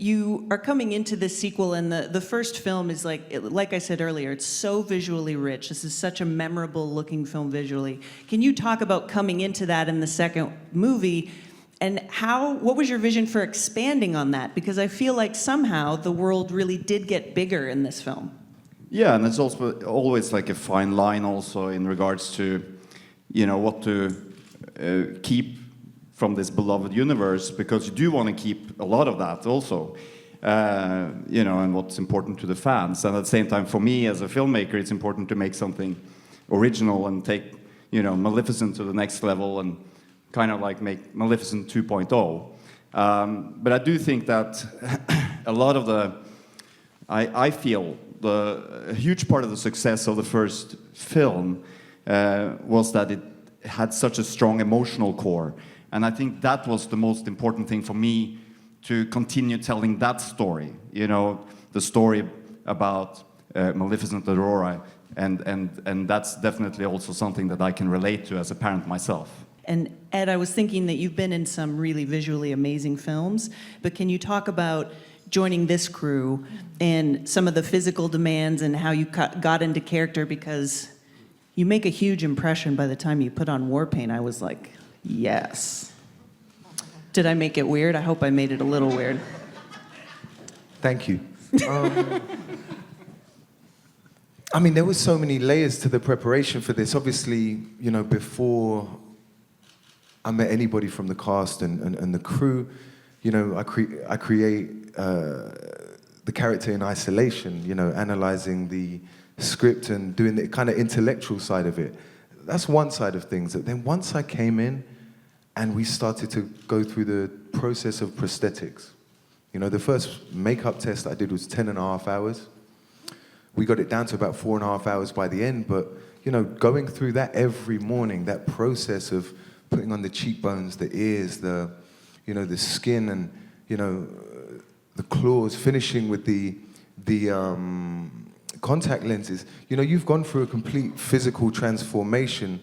you are coming into this sequel, and the first film is like I said earlier, it's so visually rich. This is such a memorable looking film visually. Can you talk about coming into that in the second movie, and what was your vision for expanding on that? Because I feel like somehow the world really did get bigger in this film. Yeah, and it's also always like a fine line also in regards to, what to keep from this beloved universe, because you do want to keep a lot of that also, and what's important to the fans. And at the same time, for me as a filmmaker, it's important to make something original and take, Maleficent to the next level and kind of like make Maleficent 2.0. But I do think that a lot of I feel a huge part of the success of the first film was that it had such a strong emotional core. And I think that was the most important thing for me, to continue telling that story, the story about Maleficent and Aurora. And that's definitely also something that I can relate to as a parent myself. And Ed, I was thinking that you've been in some really visually amazing films, but can you talk about joining this crew and some of the physical demands and how you got into character? Because you make a huge impression by the time you put on war paint. I was like, yes. Did I make it weird? I hope I made it a little weird. Thank you. There were so many layers to the preparation for this. Obviously, before I met anybody from the cast and the crew, I create the character in isolation, analyzing the script and doing the kind of intellectual side of it. That's one side of things. Then once I came in and we started to go through the process of prosthetics, the first makeup test I did was 10.5 hours. We got it down to about 4.5 hours by the end, but, going through that every morning, that process of putting on the cheekbones, the ears, the skin, and, the claws, finishing with the contact lenses. You've gone through a complete physical transformation,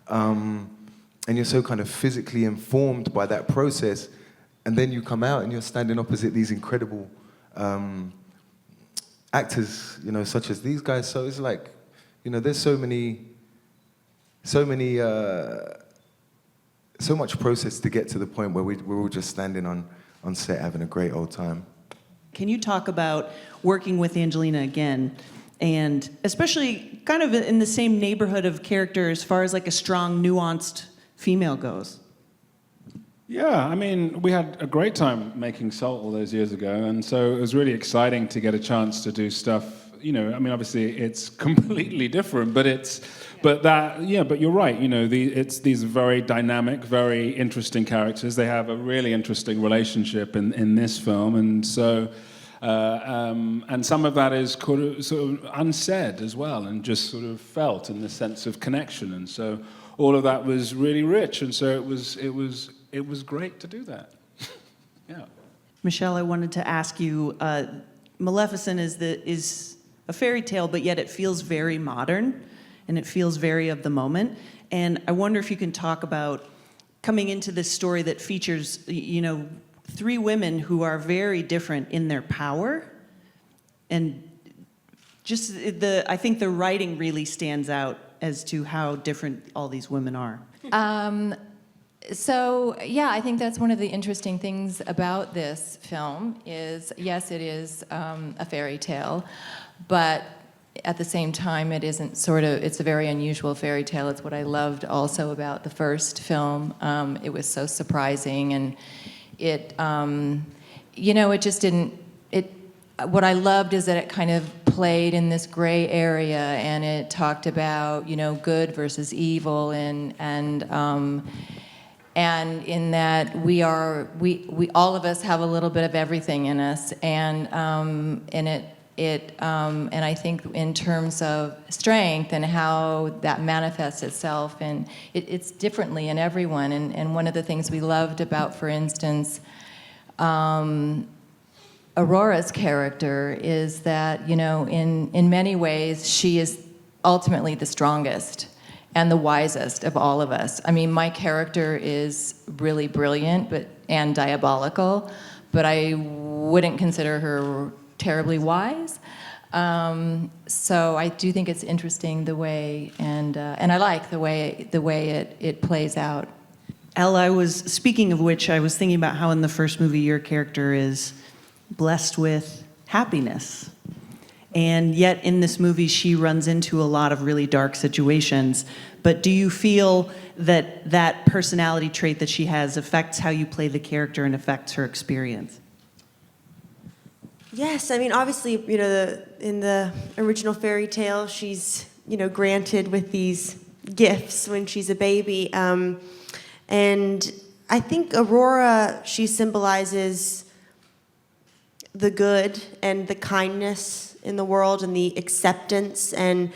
and you're so kind of physically informed by that process, and then you come out and you're standing opposite these incredible actors, such as these guys. So it's like, there's so much process to get to the point where we're all just standing on set having a great old time. Can you talk about working with Angelina again, and especially kind of in the same neighborhood of character as far as like a strong, nuanced female goes? Yeah, we had a great time making Salt all those years ago, and so it was really exciting to get a chance to do stuff. Obviously it's completely different, but you're right. It's these very dynamic, very interesting characters. They have a really interesting relationship in this film, and so and some of that is sort of unsaid as well, and just sort of felt in the sense of connection. And so all of that was really rich, and so it was great to do that. Yeah. Michelle, I wanted to ask you, Maleficent is a fairy tale, but yet it feels very modern, and it feels very of the moment. And I wonder if you can talk about coming into this story that features, 3 women who are very different in their power, and just I think the writing really stands out as to how different all these women are. So, yeah, I think that's one of the interesting things about this film is, yes, it is a fairy tale, but at the same time, it isn't it's a very unusual fairy tale. It's what I loved also about the first film. It was so surprising, and it, it just didn't, what I loved is that it kind of played in this gray area, and it talked about, good versus evil, and in that we all of us have a little bit of everything in us, and I think in terms of strength and how that manifests itself, and it's differently in everyone. And one of the things we loved about, for instance, Aurora's character is that, in many ways, she is ultimately the strongest and the wisest of all of us. My character is really brilliant and diabolical, but I wouldn't consider her terribly wise. So I do think it's interesting the way, and I like the way it plays out. Elle, speaking of which, I was thinking about how in the first movie your character is blessed with happiness. And yet in this movie she runs into a lot of really dark situations. But do you feel that that personality trait that she has affects how you play the character and affects her experience? Yes, I mean, obviously, in the original fairy tale, she's, granted with these gifts when she's a baby. And I think Aurora, she symbolizes the good and the kindness in the world and the acceptance. And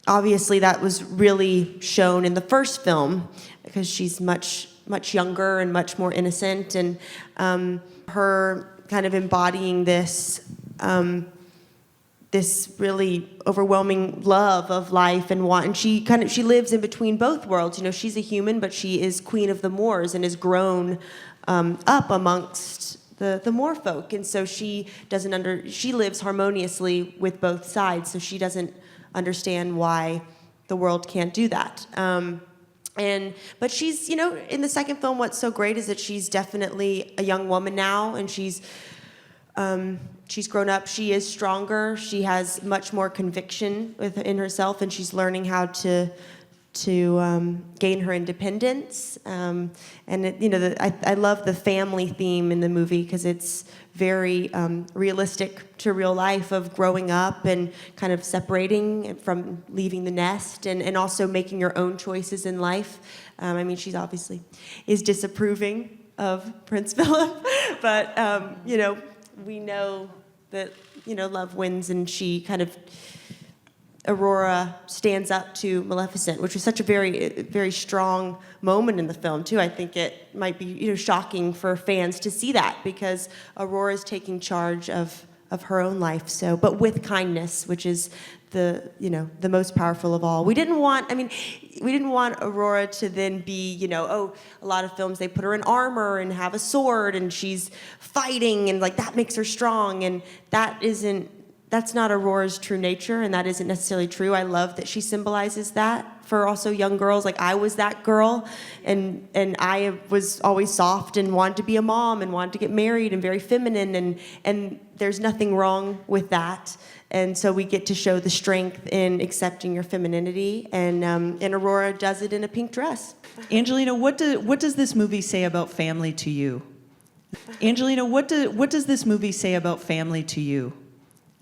obviously that was really shown in the first film because she's much, much younger and much more innocent. And her kind of embodying this this really overwhelming love of life and want, and she lives in between both worlds. She's a human, but she is queen of the Moors and is grown up amongst the Moor folk, and so she lives harmoniously with both sides, so she doesn't understand why the world can't do that. But she's, in the second film, what's so great is that she's definitely a young woman now, and she's grown up. She is stronger. She has much more conviction in herself, and she's learning how to gain her independence. And I love the family theme in the movie because it's very realistic to real life of growing up and kind of separating from leaving the nest and also making your own choices in life. I mean, she's obviously is disapproving of Prince Phillip, but we know that love wins, and Aurora stands up to Maleficent, which was such a very, very strong moment in the film too. I think it might be shocking for fans to see that because Aurora is taking charge of her own life. So, but with kindness, which is the most powerful of all. We didn't want Aurora to then be a lot of films they put her in armor and have a sword and she's fighting and that makes her strong, and that's not Aurora's true nature, and that isn't necessarily true. I love that she symbolizes that for also young girls. I was that girl, and I was always soft and wanted to be a mom and wanted to get married and very feminine, and there's nothing wrong with that. And so we get to show the strength in accepting your femininity, and Aurora does it in a pink dress. Angelina, what does this movie say about family to you? Angelina, what does this movie say about family to you?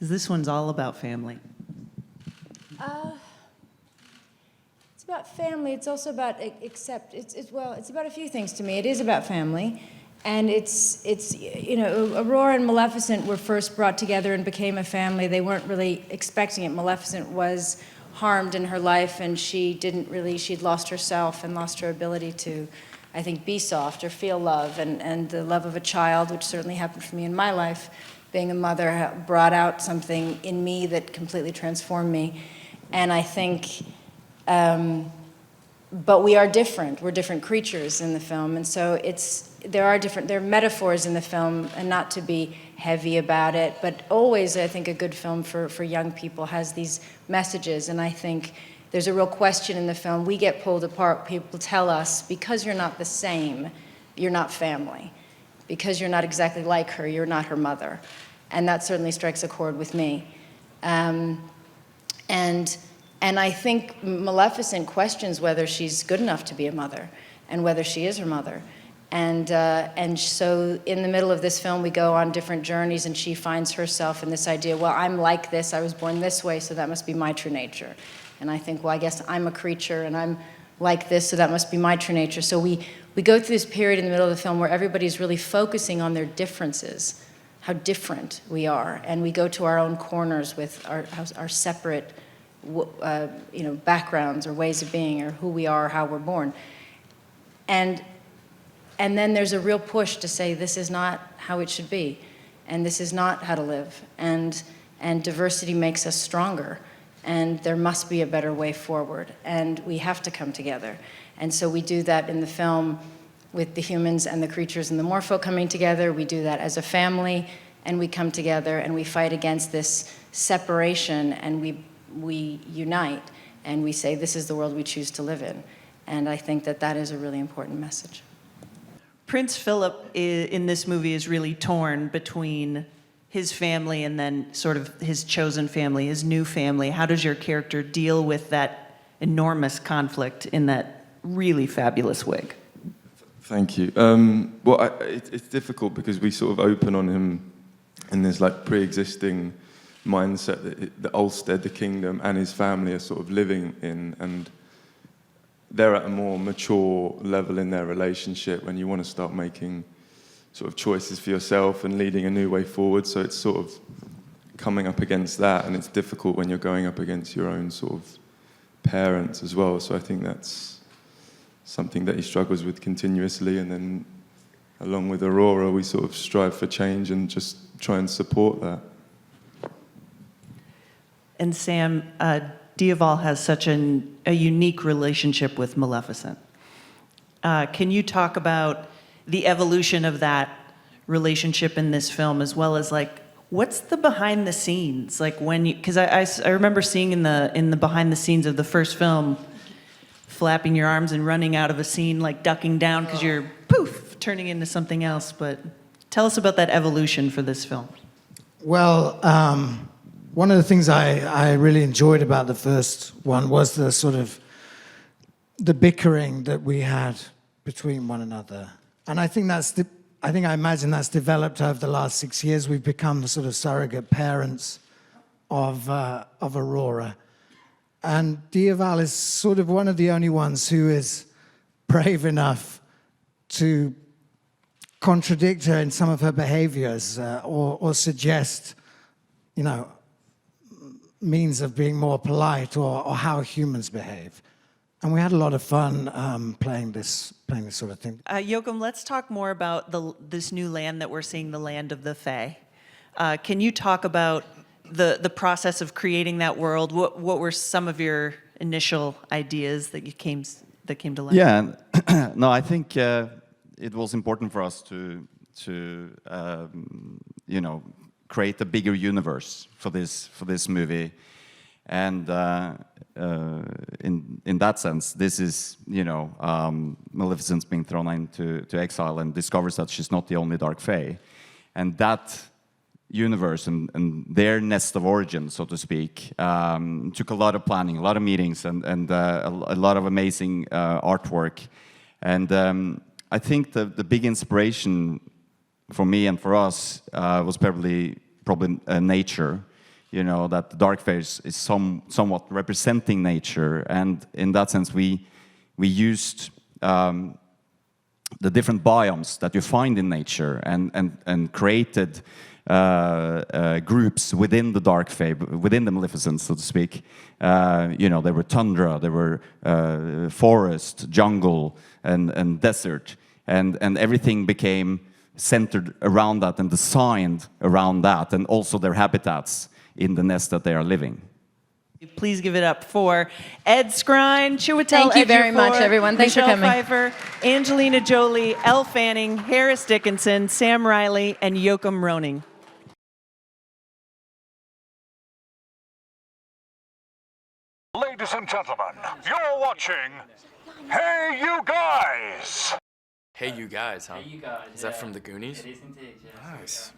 This one's all about family. It's about family. It's also about it's about a few things to me. It is about family, and it's Aurora and Maleficent were first brought together and became a family. They weren't really expecting it. Maleficent was harmed in her life, and she'd lost herself and lost her ability to, I think, be soft or feel love, and the love of a child, which certainly happened for me in my life. Being a mother brought out something in me that completely transformed me. And I think, but we are different. We're different creatures in the film. And so there are metaphors in the film, and not to be heavy about it, but always I think a good film for young people has these messages. And I think there's a real question in the film. We get pulled apart. People tell us, because you're not the same, you're not family. Because you're not exactly like her, you're not her mother. And that certainly strikes a chord with me. And I think Maleficent questions whether she's good enough to be a mother and whether she is her mother. And so in the middle of this film, we go on different journeys, and she finds herself in this idea, well, I'm like this, I was born this way, so that must be my true nature. And I think, well, I guess I'm a creature, and I'm like this, so that must be my true nature. So we go through this period in the middle of the film where everybody's really focusing on their differences, how different we are, and we go to our own corners with our separate, backgrounds or ways of being, or who we are, how we're born, and then there's a real push to say this is not how it should be, and this is not how to live, and diversity makes us stronger, and there must be a better way forward, and we have to come together. And so we do that in the film with the humans and the creatures and the Morpho coming together. We do that as a family, and we come together and we fight against this separation, and we unite, and we say this is the world we choose to live in. And I think that that is a really important message. Prince Phillip in this movie is really torn between his family and then sort of his chosen family, his new family. How does your character deal with that enormous conflict in that really fabulous wig? Thank you. It's difficult because we sort of open on him in this like pre-existing mindset that Ulster, the kingdom, and his family are sort of living in, and they're at a more mature level in their relationship when you want to start making sort of choices for yourself and leading a new way forward. So it's sort of coming up against that, and it's difficult when you're going up against your own sort of parents as well. So I think that's something that he struggles with continuously, and then along with Aurora, we sort of strive for change and just try and support that. And Sam, Diaval has such a unique relationship with Maleficent. Can you talk about the evolution of that relationship in this film, as well as like what's the behind the scenes, like when you, because I remember seeing in the behind the scenes of the first film, flapping your arms and running out of a scene, like ducking down because you're poof turning into something else. But tell us about that evolution for this film. Well, one of the things I really enjoyed about the first one was the sort of the bickering that we had between one another. And I think I imagine that's developed over the last 6 years. We've become the sort of surrogate parents of Aurora. And Diaval is sort of one of the only ones who is brave enough to contradict her in some of her behaviors or suggest, you know, means of being more polite or how humans behave. And we had a lot of fun playing this sort of thing. Joachim, let's talk more about this new land that we're seeing, the land of the Fae. Can you talk about the process of creating that world? What were some of your initial ideas that came to life? Yeah, no, I think it was important for us to you know, create a bigger universe for this movie, and in that sense, this is, you know, Maleficent's being thrown into exile and discovers that she's not the only Dark Fae, and that universe and their nest of origin, so to speak, took a lot of planning, a lot of meetings, and a lot of amazing artwork. And I think the big inspiration for me and for us was probably nature. You know, that the Dark Fae is somewhat representing nature, and in that sense, we used the different biomes that you find in nature, and created groups within the Dark Fae, within the Maleficent, so to speak. You know, there were tundra, there were forest, jungle, and desert, and everything became centered around that and designed around that, and also their habitats in the nest that they are living. Please give it up for Ed Skrein, Chiwetel Thank you very Ejiofor, much, everyone. Thanks for Michelle coming. Pfeiffer, Angelina Jolie, Elle Fanning, Harris Dickinson, Sam Riley, and Joachim Rønning. Ladies and gentlemen, you're watching Hey You Guys! Hey You Guys, huh? Hey You Guys. Is that from the Goonies? It is indeed, yes. Nice.